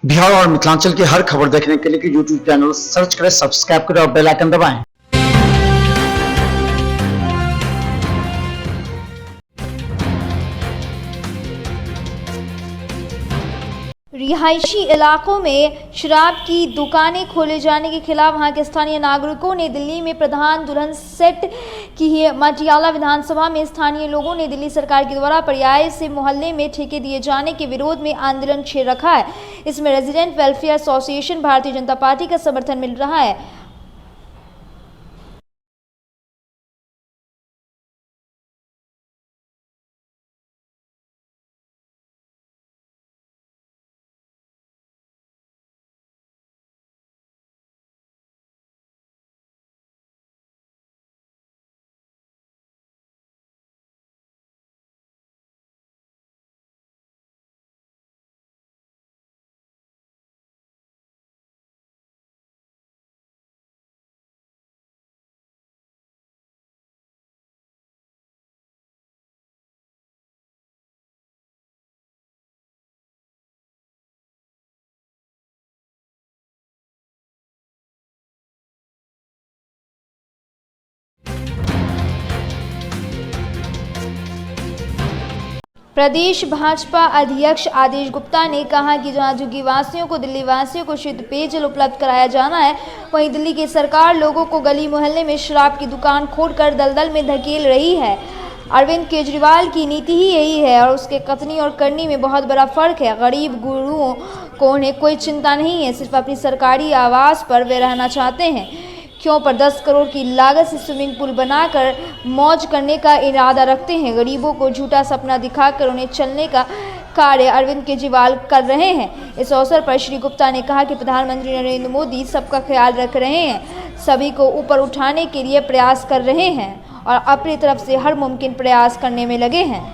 बिहार और मिथिलांचल की हर खबर देखने के लिए यूट्यूब चैनल सर्च करें, सब्सक्राइब करें और बेल आइकन दबाएं। रिहायशी इलाकों में शराब की दुकानें खोले जाने के खिलाफ वहां के स्थानीय नागरिकों ने दिल्ली में प्रधान दुल्हन सेट की मटियाला विधानसभा में स्थानीय लोगों ने दिल्ली सरकार के द्वारा पर्याय से मोहल्ले में ठेके दिए जाने के विरोध में आंदोलन छेड़ रखा है। इसमें resident welfare association Bharatiya Janata party का समर्थन मिल रहा है। प्रदेश भाजपा अध्यक्ष आदेश गुप्ता ने कहा कि जहां झुग्गी वासियों को दिल्ली वासियों को शुद्ध पेयजल उपलब्ध कराया जाना है, वहीं दिल्ली की सरकार लोगों को गली मोहल्ले में शराब की दुकान खोलकर दलदल में धकेल रही है। अरविंद केजरीवाल की नीति ही यही है और उसके कथनी और करनी में बहुत बड़ा फर्क है। गरीब गुरुओं को उन्हें कोई चिंता नहीं है, सिर्फ अपनी सरकारी आवास पर वे रहना चाहते हैं। क्यों पर 10 करोड़ की लागत से स्विमिंग पूल बनाकर मौज करने का इरादा रखते हैं। गरीबों को झूठा सपना दिखाकर उन्हें चलने का कार्य अरविंद केजरीवाल कर रहे हैं। इस अवसर पर श्री गुप्ता ने कहा कि प्रधानमंत्री नरेंद्र मोदी सबका ख्याल रख रहे हैं, सभी को ऊपर उठाने के लिए प्रयास कर रहे हैं और अपनी तरफ से हर मुमकिन प्रयास करने में लगे हैं।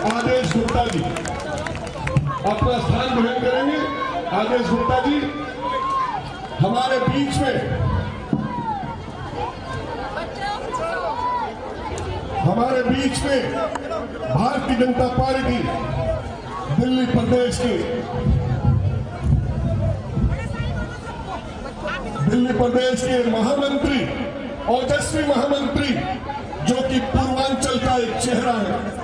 आदेश गुप्ता जी अपना स्थान ग्रहण करेंगे। आदेश गुप्ता जी हमारे बीच में भारतीय जनता पार्टी दिल्ली प्रदेश के महामंत्री, ओजस्वी महामंत्री, जो कि पूर्वांचल का एक चेहरा है।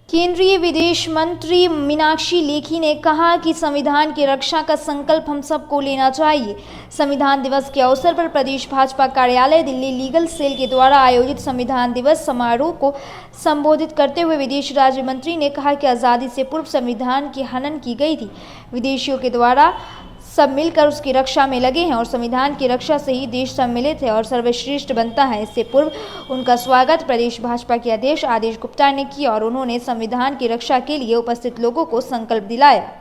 केंद्रीय विदेश मंत्री मीनाक्षी लेखी ने कहा कि संविधान की रक्षा का संकल्प हम सबको लेना चाहिए। संविधान दिवस के अवसर पर प्रदेश भाजपा कार्यालय दिल्ली लीगल सेल के द्वारा आयोजित संविधान दिवस समारोह को संबोधित करते हुए विदेश राज्य मंत्री ने कहा कि आज़ादी से पूर्व संविधान की हनन की गई थी। विदेशियों के द्वारा सब मिलकर उसकी रक्षा में लगे हैं और संविधान की रक्षा से ही देश सम्मिलित है और सर्वश्रेष्ठ बनता है। इससे पूर्व उनका स्वागत प्रदेश भाजपा के अध्यक्ष आदेश गुप्ता ने किया और उन्होंने संविधान की रक्षा के लिए उपस्थित लोगों को संकल्प दिलाया।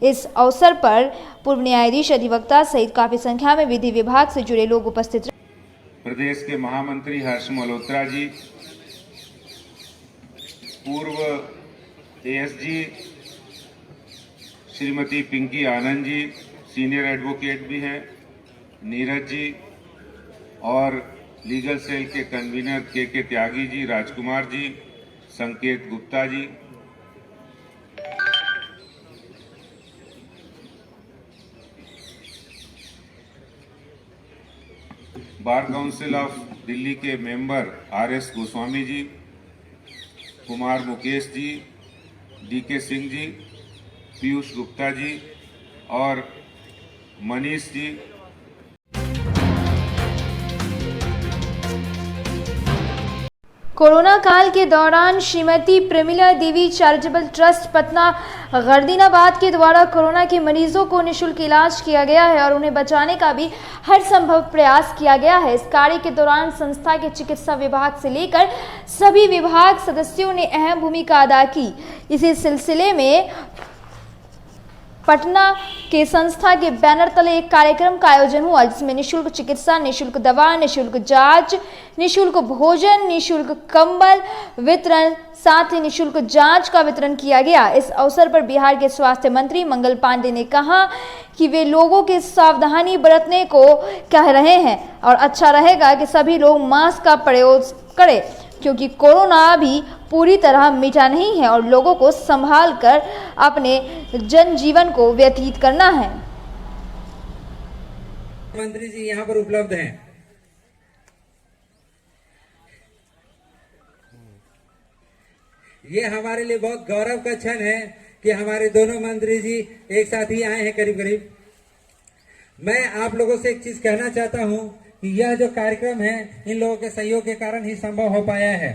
इस अवसर पर पूर्व न्यायाधीश, अधिवक्ता सहित काफी संख्या में विधि विभाग से जुड़े लोग उपस्थित रहे। प्रदेश के महामंत्री हर्ष मल्होत्रा जी, पूर्व ASG Shrimati Pinky Anand ji, senior advocate भी हैं, नीरज जी, और लीगल सेल के कन्वीनर के त्यागी जी, राजकुमार जी, संकेत Gupta ji, bar council of Delhi के member RS Goswami ji, Kumar Mukesh ji, DK Singh ji, Piyush Gupta ji और मनीष जी। कोरोना काल के दौरान श्रीमती प्रमिला देवी चैरिटेबल ट्रस्ट पटना गर्दीनाबाद के द्वारा कोरोना के मरीजों को निःशुल्क इलाज किया गया है और उन्हें बचाने का भी हर संभव प्रयास किया गया है। इस कार्य के दौरान संस्था के चिकित्सा विभाग से लेकर सभी विभाग सदस्यों ने अहम भूमिका अदा की। इसी सिलसिले में पटना के संस्था के बैनर तले एक कार्यक्रम का आयोजन हुआ, जिसमें निःशुल्क चिकित्सा, निःशुल्क दवा, निःशुल्क जांच, निःशुल्क भोजन, निःशुल्क कंबल वितरण, साथ ही निःशुल्क जांच का वितरण किया गया। इस अवसर पर बिहार के स्वास्थ्य मंत्री मंगल पांडे ने कहा कि वे लोगों के सावधानी बरतने को कह रहे हैं और अच्छा रहेगा कि सभी लोग मास्क का प्रयोग करें, क्योंकि कोरोना अभी पूरी तरह मिटा नहीं है और लोगों को संभाल कर अपने जनजीवन को व्यतीत करना है। मंत्री जी यहाँ पर उपलब्ध हैं। ये हमारे लिए बहुत गौरव का क्षण है कि हमारे दोनों मंत्री जी एक साथ ही आए हैं करीब करीब। मैं आप लोगों से एक चीज कहना चाहता हूं कि यह जो कार्यक्रम है इन लोगों के सहयोग के कारण ही संभव हो पाया है।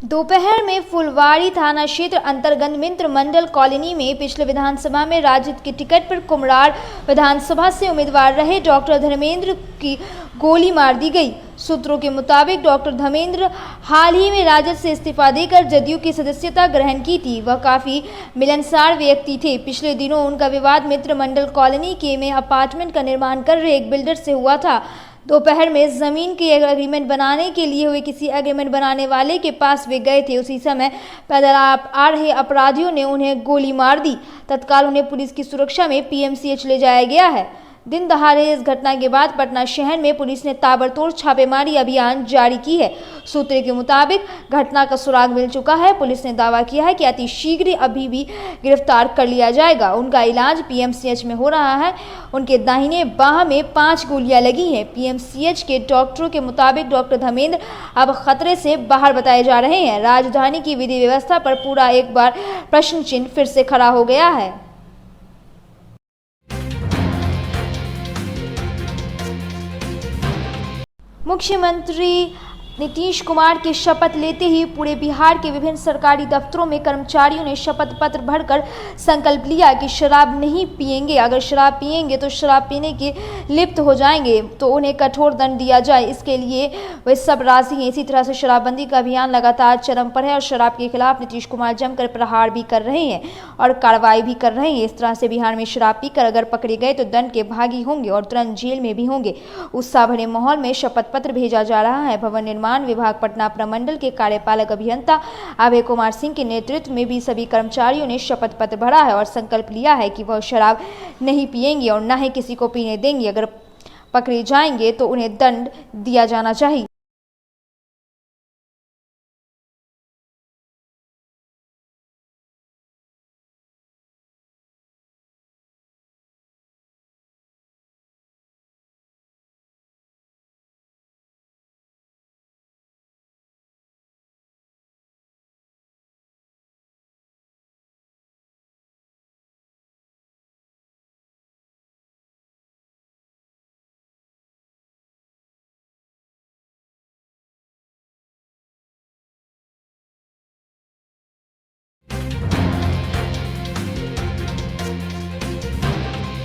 दोपहर में फुलवाड़ी थाना क्षेत्र अंतर्गत मित्र मंडल कॉलोनी में पिछले विधानसभा में राजद के टिकट पर कुम्हरार विधानसभा से उम्मीदवार रहे डॉक्टर धर्मेंद्र की गोली मार दी गई। सूत्रों के मुताबिक डॉक्टर धर्मेंद्र हाल ही में राजद से इस्तीफा देकर जदयू की सदस्यता ग्रहण की थी। वह काफी मिलनसार व्यक्ति थे। पिछले दिनों उनका विवाद मित्र मंडल कॉलोनी के में अपार्टमेंट का निर्माण कर रहे एक बिल्डर से हुआ था। दोपहर में जमीन के एग्रीमेंट बनाने के लिए हुए किसी एग्रीमेंट बनाने वाले के पास वे गए थे। उसी समय पैदल आ रहे अपराधियों ने उन्हें गोली मार दी। तत्काल उन्हें पुलिस की सुरक्षा में पीएमसीएच ले जाया गया है। दिन दहाड़े इस घटना के बाद पटना शहर में पुलिस ने ताबड़तोड़ छापेमारी अभियान जारी की है। सूत्रों के मुताबिक घटना का सुराग मिल चुका है। पुलिस ने दावा किया है कि अति शीघ्र अभी भी गिरफ्तार कर लिया जाएगा। उनका इलाज पीएमसीएच में हो रहा है। उनके दाहिने बाह में 5 गोलियां लगी हैं। पीएमसीएच के डॉक्टरों के मुताबिक डॉक्टर धर्मेंद्र अब खतरे से बाहर बताए जा रहे हैं। राजधानी की विधि व्यवस्था पर पूरा एक बार प्रश्न चिन्ह फिर से खड़ा हो गया है। मुख्यमंत्री नीतीश कुमार के शपथ लेते ही पूरे बिहार के विभिन्न सरकारी दफ्तरों में कर्मचारियों ने शपथ पत्र भरकर संकल्प लिया कि शराब नहीं पिएंगे। अगर शराब पिएंगे तो शराब पीने के लिप्त हो जाएंगे तो उन्हें कठोर दंड दिया जाए। इसके लिए वे सब राजी हैं। इसी तरह से शराबबंदी का अभियान लगातार चरम पर है और शराब के खिलाफ नीतीश कुमार जमकर प्रहार भी कर रहे हैं और कार्रवाई भी कर रहे हैं। इस तरह से बिहार में शराब पीकर अगर पकड़े गए तो दंड के भागी होंगे और तुरंत जेल में भी होंगे। उत्साह भरे माहौल में शपथ पत्र भेजा जा रहा है। भवन निर्माण विभाग पटना प्रमंडल के कार्यपालक अभियंता अभय कुमार सिंह के नेतृत्व में भी सभी कर्मचारियों ने शपथ पत्र भरा है और संकल्प लिया है कि वह शराब नहीं पिएंगे और न ही किसी को पीने देंगे। अगर पकड़े जाएंगे तो उन्हें दंड दिया जाना चाहिए।